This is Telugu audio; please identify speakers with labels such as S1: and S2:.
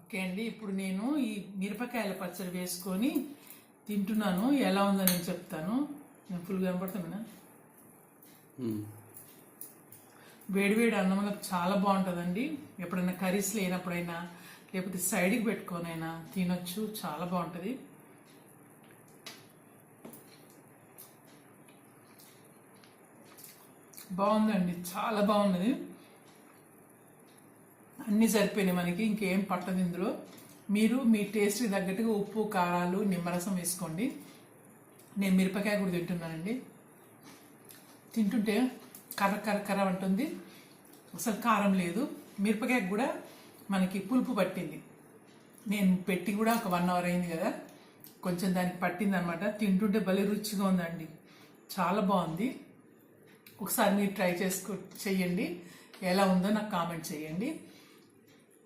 S1: ఓకే అండి, ఇప్పుడు నేను ఈ మిరపకాయల పచ్చడి వేసుకొని తింటున్నాను. ఎలా ఉందో నేను చెప్తాను. నేను ఫుల్ కనపడుతున్నా. వేడివేడి అన్నంలో చాలా బాగుంటుందండి. ఎప్పుడైనా కర్రీస్ లేనప్పుడైనా లేకపోతే సైడ్కి పెట్టుకొనైనా తినొచ్చు. చాలా బాగుంటుంది. బాగుందండి, చాలా బాగున్నది. అన్నీ సరిపోయినాయి మనకి, ఇంకేం పట్టదు ఇందులో. మీరు మీ టేస్ట్కి తగ్గట్టుగా ఉప్పు, కారాలు, నిమ్మరసం వేసుకోండి. నేను మిరపకాయ కూడా తింటున్నానండి. తింటుంటే కర్ర కర్ర కర్ర అంటుంది, అసలు కారం లేదు. మిరపకాయ కూడా మనకి పులుపు పట్టింది. నేను పెట్టి కూడా ఒక 1 అవర్ అయింది కదా, కొంచెం దానికి పట్టింది అనమాట. తింటుంటే భలే రుచిగా ఉందండి, చాలా బాగుంది. ఒకసారి మీరు ట్రై చెయ్యండి, ఎలా ఉందో నాకు కామెంట్ చేయండి.